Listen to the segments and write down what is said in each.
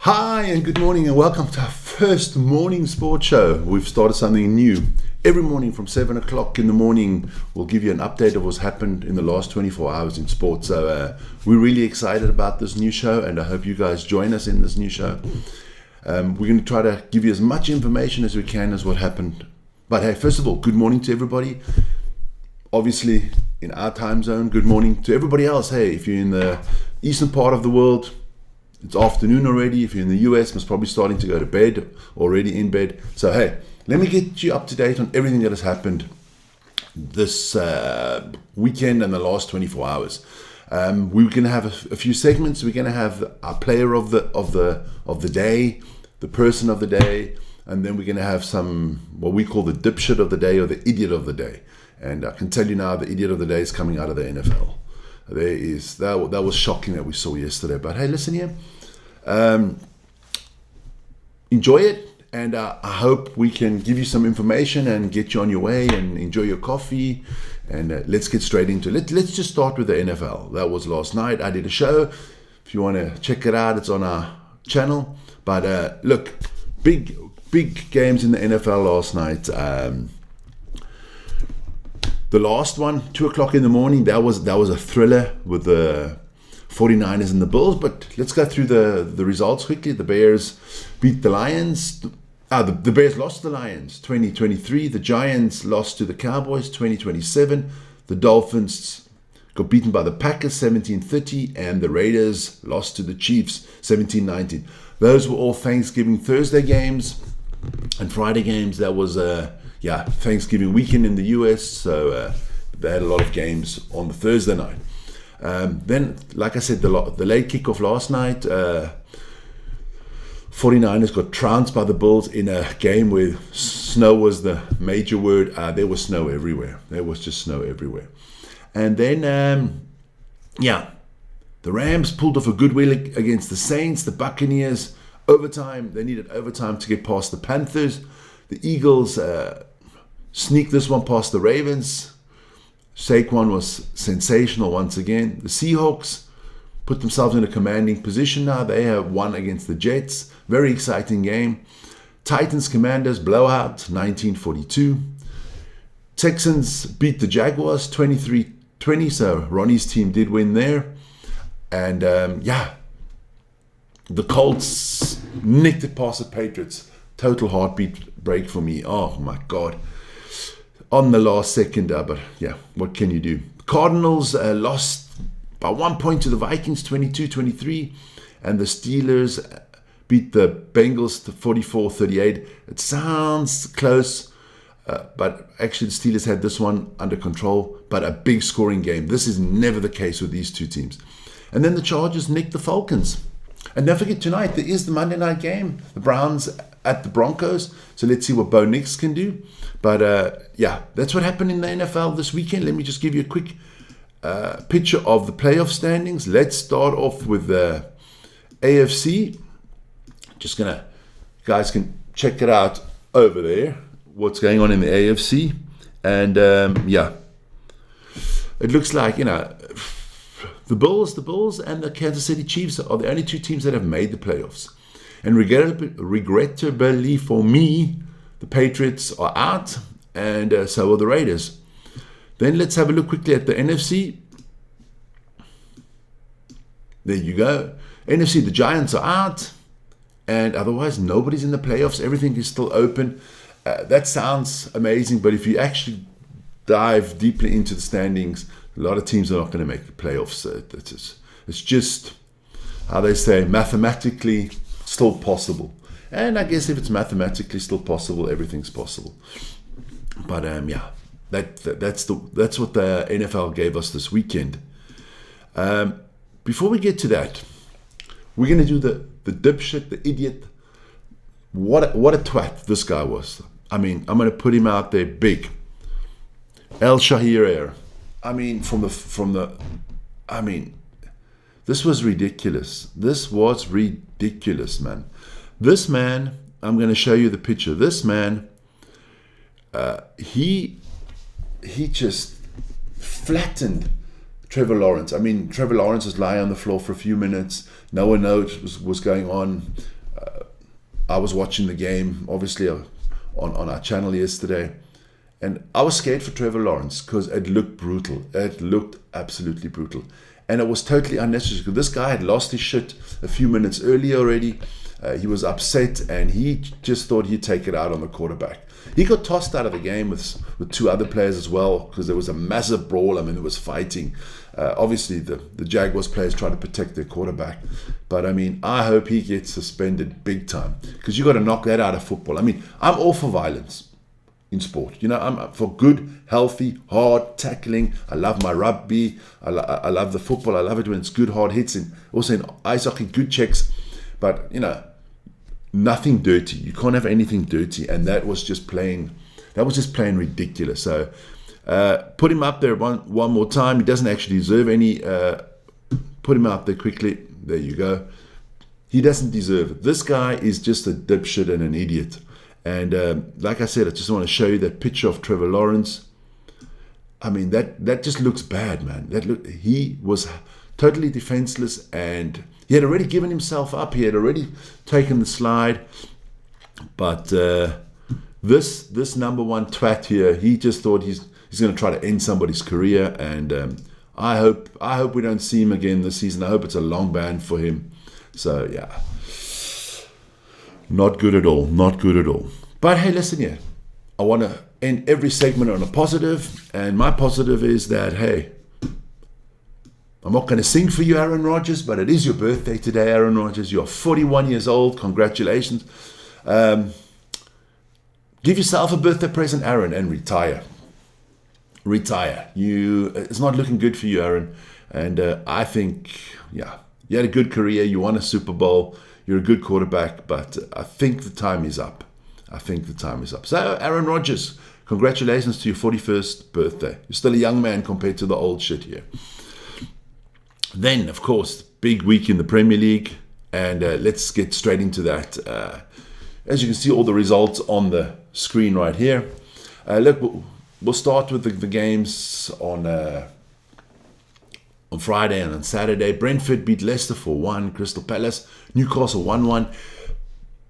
Hi and good morning and welcome to our first morning sports show. We've started something new. Every morning from 7 o'clock in the morning, we'll give you an update of what's happened in the last 24 hours in sports. So we're really excited about this new show and I hope you guys join us in this new show. We're going to try to give you as much information as we can as what happened. But hey, first of all, good morning to everybody. Obviously, in our time zone, good morning to everybody else. Hey, if you're in the eastern part of the world, it's afternoon already. If you're in the US, it's probably starting to go to bed, already in bed. So hey, let me get you up to date on everything that has happened this weekend and the last 24 hours. We're going to have a few segments. We're going to have our player of the day, the person of the day, and then we're going to have some what we call the dipshit of the day or the idiot of the day. And I can tell you now, the idiot of the day is coming out of the NFL. That was shocking that we saw yesterday. But hey, listen here, enjoy it, and I hope we can give you some information and get you on your way and enjoy your coffee. And let's get straight into it. Let's just start with the NFL. That was last night. I did a show. If you want to check it out, it's on our channel. But look, big games in the NFL last night. The last one, 2 o'clock in the morning, that was a thriller with the 49ers and the Bills. But let's go through the results quickly. The Bears beat the Lions. The Bears lost to the Lions 20-23. The Giants lost to the Cowboys 20-27. The Dolphins got beaten by the Packers 17-30. And the Raiders lost to the Chiefs 17-19. Those were all Thanksgiving Thursday games and Friday games. That was Thanksgiving weekend in the US, so they had a lot of games on the Thursday night. Then, like I said, the late kickoff last night, 49ers got trounced by the Bills in a game where snow was the major word. There was snow everywhere. There was just snow everywhere. And then, the Rams pulled off a good win against the Saints. The Buccaneers, overtime. They needed overtime to get past the Panthers. The Eagles sneaked this one past the Ravens. Saquon was sensational once again. The Seahawks put themselves in a commanding position now. They have won against the Jets. Very exciting game. Titans Commanders blowout 19-42. Texans beat the Jaguars 23-20. So Ronnie's team did win there. And the Colts nicked it past the Patriots. Total heartbeat break for me. Oh my God. On the last second, but what can you do? Cardinals lost by 1 point to the Vikings, 22-23. And the Steelers beat the Bengals to 44-38. It sounds close, but actually the Steelers had this one under control. But a big scoring game. This is never the case with these two teams. And then the Chargers nicked the Falcons. And don't forget, tonight there is the Monday night game. The Browns at the Broncos. So let's see what Bo Nix can do. But that's what happened in the NFL this weekend. Let me just give you a quick picture of the playoff standings. Let's start off with the AFC. You guys can check it out over there, what's going on in the AFC. And it looks like, the Bills and the Kansas City Chiefs are the only two teams that have made the playoffs. And regrettably for me, the Patriots are out, and so are the Raiders. Then let's have a look quickly at the NFC. There you go. NFC, the Giants are out, and otherwise nobody's in the playoffs. Everything is still open. That sounds amazing, but if you actually dive deeply into the standings, a lot of teams are not going to make the playoffs. It's just, how they say, mathematically still possible. And I guess if it's mathematically still possible, everything's possible. But that's what the NFL gave us this weekend. Before we get to that, we're going to do the dipshit, the idiot. What a twat this guy was. I mean, I'm going to put him out there big. El Shahir. This was ridiculous. This was ridiculous, man. This man, I'm going to show you the picture. This man, he just flattened Trevor Lawrence. Trevor Lawrence was lying on the floor for a few minutes. No one knows what was going on. I was watching the game, obviously, on our channel yesterday, and I was scared for Trevor Lawrence because it looked brutal. It looked absolutely brutal. And it was totally unnecessary because this guy had lost his shit a few minutes earlier already. He was upset and he just thought he'd take it out on the quarterback. He got tossed out of the game with two other players as well because there was a massive brawl. I mean, there was fighting. Obviously, the Jaguars players trying to protect their quarterback. But, I mean, I hope he gets suspended big time because you got to knock that out of football. I mean, I'm all for violence in sport. You know, I'm for good, healthy, hard tackling. I love my rugby. I love the football. I love it when it's good, hard hits. And also in ice hockey, good checks. But, you know, nothing dirty. You can't have anything dirty. And that was just plain ridiculous. So put him up there one more time. He doesn't actually deserve any. Put him out there quickly. There you go. He doesn't deserve it. This guy is just a dipshit and an idiot. And like I said, I just want to show you that picture of Trevor Lawrence. I mean, that just looks bad, man. He was totally defenseless, and he had already given himself up. He had already taken the slide. But this number one twat here, he just thought he's going to try to end somebody's career. And I hope we don't see him again this season. I hope it's a long ban for him. So, yeah. Not good at all. Not good at all. But hey, listen here. I want to end every segment on a positive. And my positive is that, hey, I'm not going to sing for you, Aaron Rodgers, but it is your birthday today, Aaron Rodgers. You're 41 years old. Congratulations. Give yourself a birthday present, Aaron, and retire. Retire. It's not looking good for you, Aaron. And I think, yeah, you had a good career. You won a Super Bowl. You're a good quarterback, but I think the time is up. So, Aaron Rodgers, congratulations to your 41st birthday. You're still a young man compared to the old shit here. Then, of course, big week in the Premier League, and let's get straight into that. As you can see, all the results on the screen right here. Look, we'll start with the games on Friday and on Saturday. Brentford beat Leicester 4-1. Crystal Palace, Newcastle 1-1.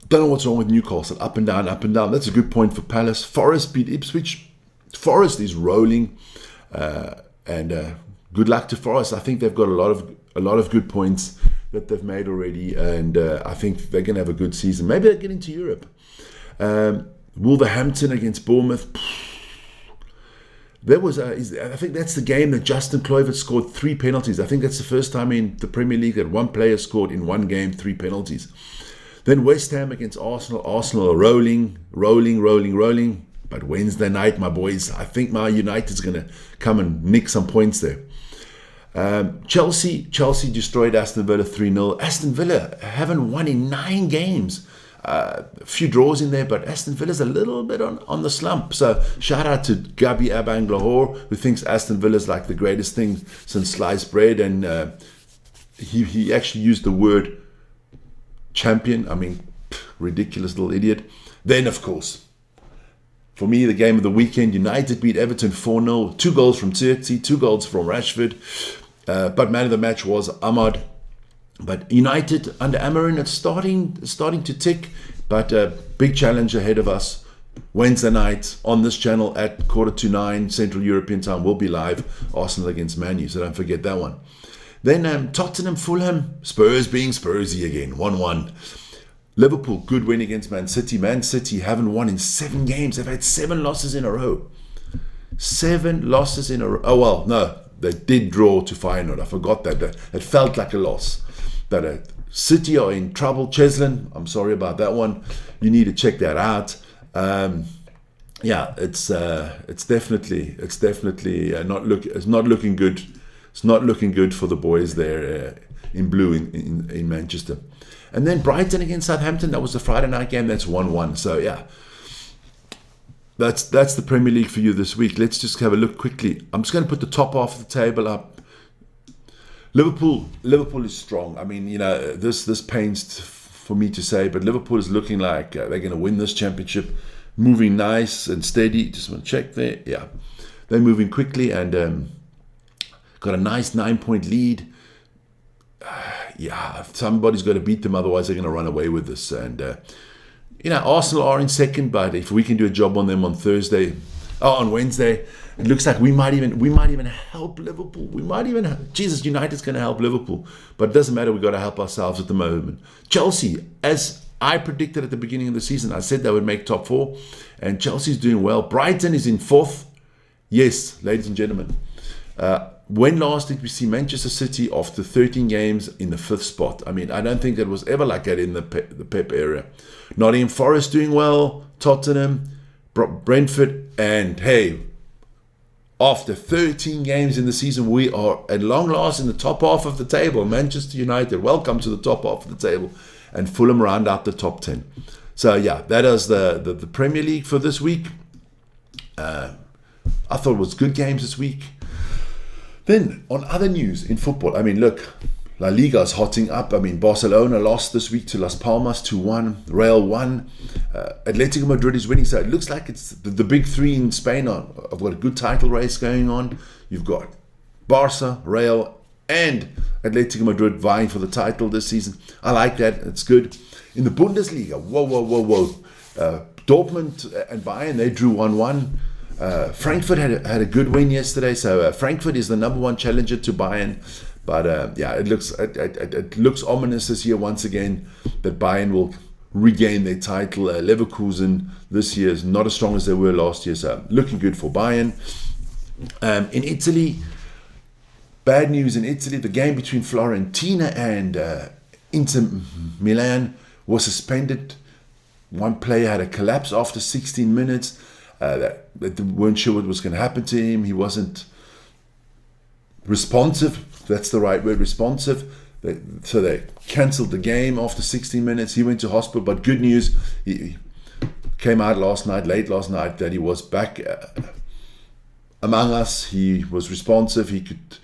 Don't know what's wrong with Newcastle. Up and down, up and down. That's a good point for Palace. Forest beat Ipswich. Forest is rolling, and good luck to Forest. I think they've got a lot of good points that they've made already, and I think they're going to have a good season. Maybe they'll get into Europe. Wolverhampton against Bournemouth. I think that's the game that Justin Kluivert scored 3 penalties. I think that's the first time in the Premier League that one player scored in one game 3 penalties. Then West Ham against Arsenal. Arsenal are rolling. But Wednesday night, my boys, I think my United's going to come and nick some points there. Chelsea destroyed Aston Villa 3-0. Aston Villa haven't won in 9 games. A few draws in there, but Aston Villa's a little bit on the slump. So shout out to Gabi Abanglahor, who thinks Aston Villa's like the greatest thing since sliced bread, and he actually used the word champion. I mean, ridiculous little idiot. Then, of course, for me, the game of the weekend, United beat Everton 4-0. 2 goals from Tsirtsi, 2 goals from Rashford. But man of the match was Ahmad. But United under Amarin, it's starting to tick. But a big challenge ahead of us. Wednesday night on this channel at 9:15 Central European Time. We'll be live. Arsenal against Man U, so don't forget that one. Then Tottenham, Fulham, Spurs being Spursy again, 1-1. Liverpool, good win against Man City. Man City haven't won in 7 games. They've had 7 losses in a row. 7 losses in a row. Oh, well, no. They did draw to Feyenoord. I forgot that. It felt like a loss. But City are in trouble. Cheslin, I'm sorry about that one. You need to check that out. Yeah, it's definitely it's not looking good. It's not looking good for the boys there in blue in Manchester. And then Brighton against Southampton. That was the Friday night game. That's 1-1. So yeah, that's the Premier League for you this week. Let's just have a look quickly. I'm just going to put the top half of the table up. Liverpool is strong. I mean, you know, this pains for me to say, but Liverpool is looking like they're going to win this championship. Moving nice and steady. Just want to check there. Yeah, they're moving quickly and got a nice 9-point lead. Yeah, somebody's got to beat them, otherwise they're going to run away with this. And Arsenal are in second, but if we can do a job on them on Wednesday, it looks like we might even help Liverpool. United's going to help Liverpool, but it doesn't matter. We've got to help ourselves at the moment. Chelsea, as I predicted at the beginning of the season, I said they would make top 4, and Chelsea's doing well. Brighton is in 4th. Yes, ladies and gentlemen. When last did we see Manchester City after 13 games in the 5th spot? I mean, I don't think it was ever like that in the Pep area. Nottingham Forest doing well, Tottenham, Brentford, and hey, after 13 games in the season, we are at long last in the top half of the table. Manchester United, welcome to the top half of the table. And Fulham round out the top 10. So yeah, that is the Premier League for this week. I thought it was good games this week. Then on other news in football, I mean, look, La Liga is hotting up. I mean, Barcelona lost this week to Las Palmas 2-1. Real won. Atletico Madrid is winning. So it looks like it's the big 3 in Spain. I've got a good title race going on. You've got Barca, Real, and Atletico Madrid vying for the title this season. I like that. It's good. In the Bundesliga, whoa. Dortmund and Bayern, they drew 1-1. Frankfurt had a good win yesterday, so Frankfurt is the number 1 challenger to Bayern. But yeah, it looks ominous this year once again that Bayern will regain their title. Leverkusen this year is not as strong as they were last year, so looking good for Bayern. In Italy, bad news in Italy. The game between Fiorentina and Inter Milan was suspended. One player had a collapse after 16 minutes. They weren't sure what was going to happen to him. He wasn't responsive. That's the right word, responsive. So they cancelled the game after 16 minutes. He went to hospital, but good news, he came out late last night, that he was back among us. He was responsive. He could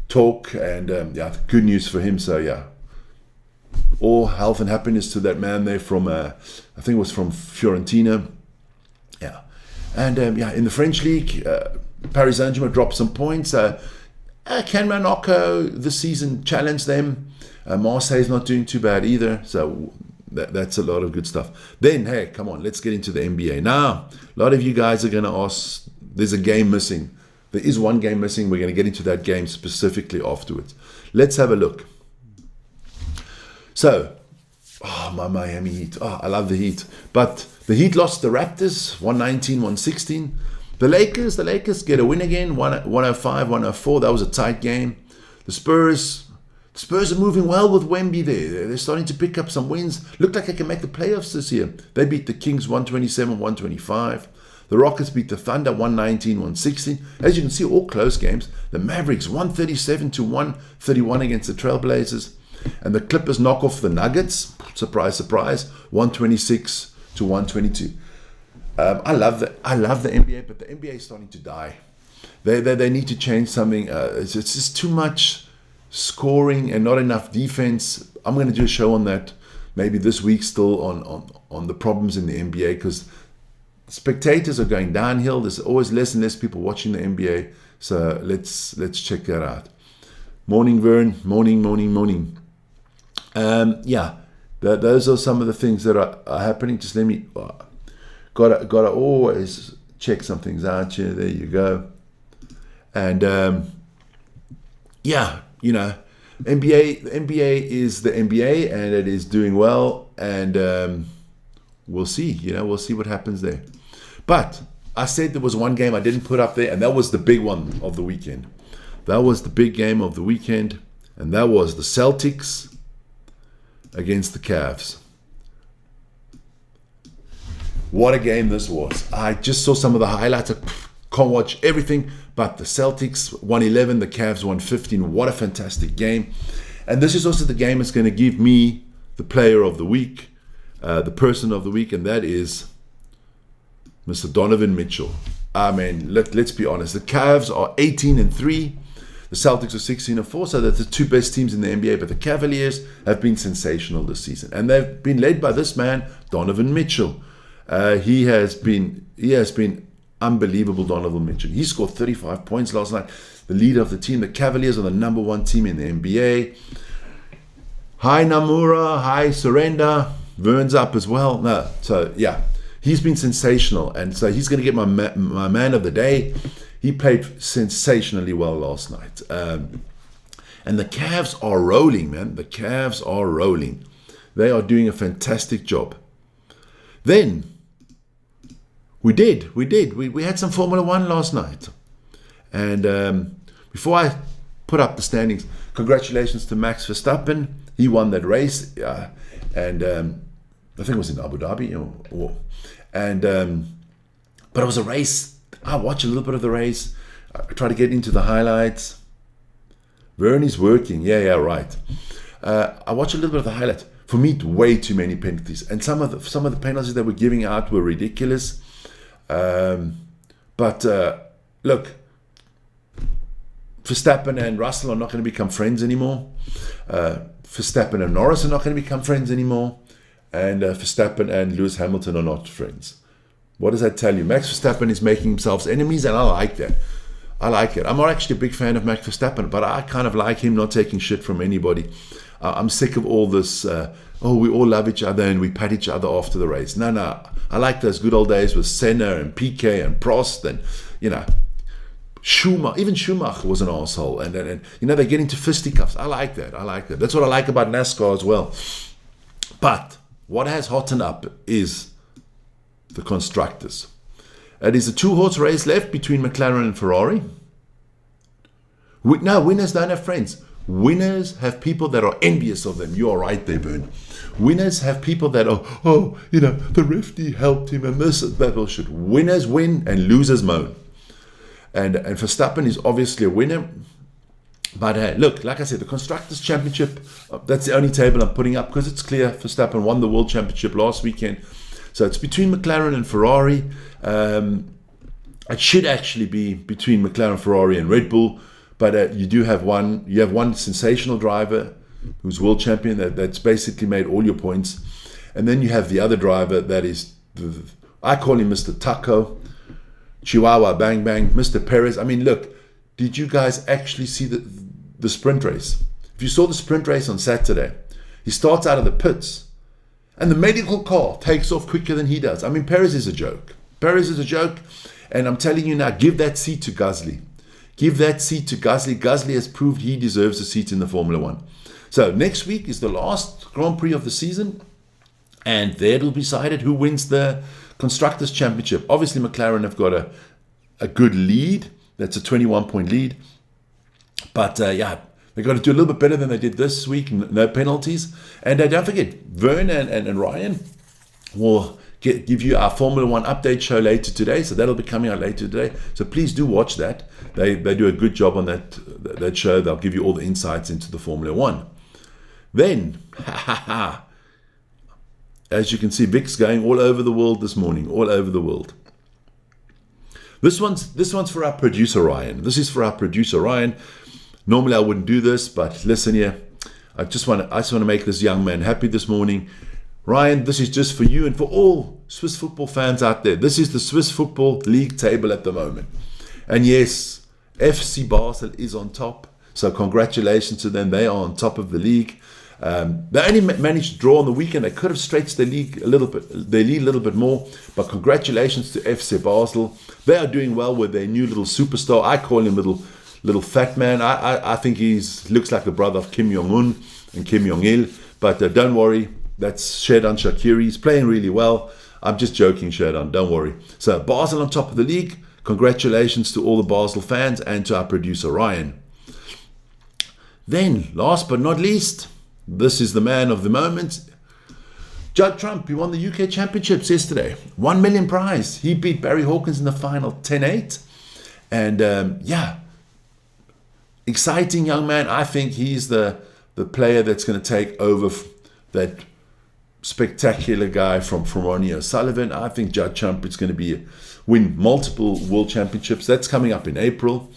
talk, and yeah, good news for him. So yeah, all health and happiness to that man there from, I think it was from Fiorentina. Yeah. And yeah, in the French league, Paris Saint-Germain dropped some points. Can Monaco this season challenge them? Marseille's not doing too bad either. So that's a lot of good stuff. Then, hey, come on, let's get into the NBA. Now, a lot of you guys are going to ask, there's a game missing. There is one game missing. We're going to get into that game specifically afterwards. Let's have a look. So, my Miami Heat. I love the Heat. But the Heat lost the Raptors, 119-116. The Lakers get a win again, 105-104. That was a tight game. The Spurs are moving well with Wemby there. They're starting to pick up some wins. Look like they can make the playoffs this year. They beat the Kings 127-125. The Rockets beat the Thunder 119-116. As you can see, all close games. The Mavericks 137-131 against the Trailblazers. And the Clippers knock off the Nuggets. Surprise, surprise. 126-122. I love the NBA, but the NBA is starting to die. They need to change something. It's just too much scoring and not enough defense. I'm going to do a show on that maybe this week still on the problems in the NBA, because spectators are going downhill. There's always less and less people watching the NBA. So let's check that out. Morning, Vern. Morning. Yeah, those are some of the things that are happening. Just let me... Gotta always check some things out here. There you go. And yeah, you know, the NBA is the NBA, and it is doing well. And we'll see. We'll see what happens there. But I said there was one game I didn't put up there, and that was the big one of the weekend. That was the big game of the weekend, and that was the Celtics against the Cavs. What a game this was. I just saw some of the highlights. I can't watch everything, but the Celtics 111, the Cavs 115. What a fantastic game. And this is also the game that's going to give me the player of the week, the person of the week, and that is Mr. Donovan Mitchell. I mean, let's be honest. The Cavs are 18-3. The Celtics are 16-4, so they're the two best teams in the NBA. But the Cavaliers have been sensational this season, and they've been led by this man, Donovan Mitchell. He has been unbelievable, Donovan Mitchell. He scored 35 points last night. The leader of the team. The Cavaliers are the number 1 team in the NBA. Hi Namura, hi Surrender. Wern's up as well. No, so yeah, he's been sensational, and so he's going to get my man of the day. He played sensationally well last night. And the Cavs are rolling, man. The Cavs are rolling. They are doing a fantastic job. Then, we had some Formula One last night. And before I put up the standings, congratulations to Max Verstappen. He won that race. And I think it was in Abu Dhabi. But it was a race. I watched a little bit of the race. I try to get into the highlights. Wern is working. Yeah, right. I watched a little bit of the highlights. For me, way too many penalties, and some of the penalties that were giving out were ridiculous. But look, Verstappen and Russell are not going to become friends anymore. Verstappen and Norris are not going to become friends anymore, and Verstappen and Lewis Hamilton are not friends. What does that tell you? Max Verstappen is making himself enemies, and I like that. I like it. I'm not actually a big fan of Max Verstappen, but I kind of like him not taking shit from anybody. I'm sick of all this, we all love each other and we pat each other after the race. No. I like those good old days with Senna and Piquet and Prost and, Schumacher. Even Schumacher was an asshole. And they get into fisticuffs. I like that. That's what I like about NASCAR as well. But what has hottened up is the constructors. It is a 2-horse race left between McLaren and Ferrari. Winners don't have friends. Winners have people that are envious of them. You are right there, Wern. Winners have people that are, the referee helped him and this and that bullshit. Winners win and losers moan. And Verstappen is obviously a winner. But look, like I said, the Constructors' Championship, that's the only table I'm putting up because it's clear Verstappen won the World Championship last weekend. So it's between McLaren and Ferrari. It should actually be between McLaren, Ferrari and Red Bull. But you have one sensational driver who's world champion that's basically made all your points. And then you have the other driver that is, I call him Mr. Taco, Chihuahua Bang Bang, Mr. Perez. I mean, look, did you guys actually see the sprint race? If you saw the sprint race on Saturday, he starts out of the pits and the medical car takes off quicker than he does. I mean, Perez is a joke. And I'm telling you now, give that seat to Gasly. Give that seat to Gasly. Gasly has proved he deserves a seat in the Formula One. So next week is the last Grand Prix of the season. And there it'll be decided who wins the Constructors' Championship. Obviously, McLaren have got a good lead. That's a 21-point lead. But they've got to do a little bit better than they did this week. No penalties. And don't forget, Wern and Ryan will give you our Formula One update show later today. So that'll be coming out later today. So please do watch that. They do a good job on that show. They'll give you all the insights into the Formula One. Then, as you can see, Vic's going all over the world this morning. All over the world. This one's for our producer Ryan. This is for our producer Ryan. Normally I wouldn't do this, but listen here. I just want to make this young man happy this morning. Ryan, this is just for you and for all Swiss football fans out there. This is the Swiss Football League table at the moment. And yes, FC Basel is on top. So congratulations to them. They are on top of the league. They only managed to draw on the weekend. They could have stretched their lead a little bit more. But congratulations to FC Basel. They are doing well with their new little superstar. I call him little fat man. I think he looks like the brother of Kim Jong-un and Kim Jong-il. But don't worry, that's Sheridan Shaqiri. He's playing really well. I'm just joking, Sheridan. Don't worry. So Basel on top of the league. Congratulations to all the Basel fans and to our producer Ryan. Then, last but not least, this is the man of the moment. Judd Trump, he won the UK Championships yesterday. 1 million prize. He beat Barry Hawkins in the final 10-8. And exciting young man. I think he's the player that's going to take over that spectacular guy from Ronnie O'Sullivan. I think Judd Trump is going to win multiple world championships. That's coming up in April.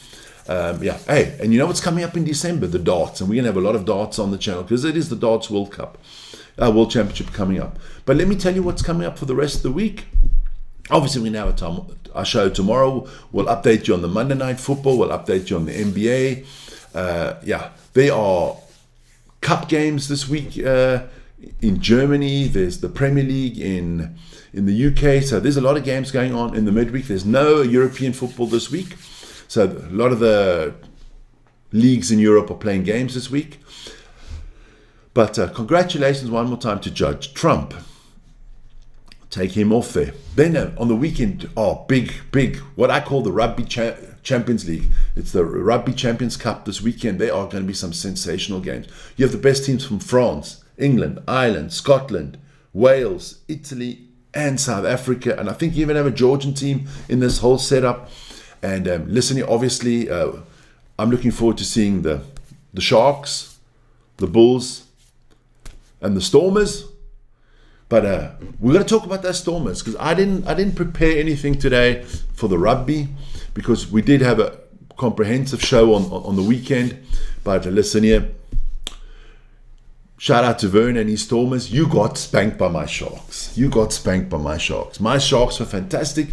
Hey, and you know what's coming up in December? The darts. And we're going to have a lot of darts on the channel because it is the Darts World Cup, World Championship coming up. But let me tell you what's coming up for the rest of the week. Obviously, we're going to have our show tomorrow. We'll update you on the Monday Night Football. We'll update you on the NBA. There are cup games this week in Germany. There's the Premier League in the UK. So there's a lot of games going on in the midweek. There's no European football this week. So a lot of the leagues in Europe are playing games this week. But congratulations one more time to Judge Trump. Take him off there. Then on the weekend, big, what I call the Rugby Champions League. It's the Rugby Champions Cup this weekend. There are going to be some sensational games. You have the best teams from France, England, Ireland, Scotland, Wales, Italy, and South Africa. And I think you even have a Georgian team in this whole setup. And listen, obviously, I'm looking forward to seeing the Sharks, the Bulls, and the Stormers. But we're going to talk about those Stormers, because I didn't prepare anything today for the rugby, because we did have a comprehensive show on the weekend. But listen here, shout out to Wern and his Stormers. You got spanked by my Sharks. My Sharks were fantastic,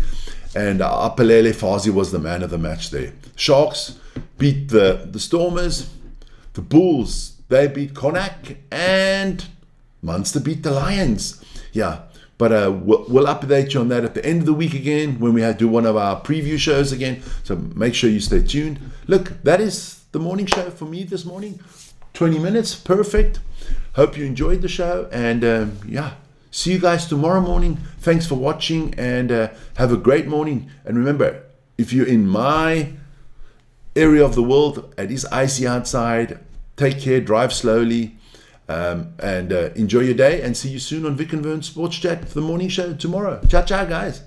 and Apelele Fazi was the man of the match there. Sharks beat the Stormers. The Bulls, they beat Connacht, and Munster beat the Lions. Yeah, but we'll update you on that at the end of the week again, when we do one of our preview shows again. So make sure you stay tuned. Look, that is the morning show for me this morning. 20 minutes, perfect. Hope you enjoyed the show, and see you guys tomorrow morning. Thanks for watching, and have a great morning. And remember, if you're in my area of the world, it is icy outside. Take care, drive slowly, and enjoy your day, and see you soon on Vik and Wern Sports Chat, the morning show tomorrow. Ciao, ciao, guys.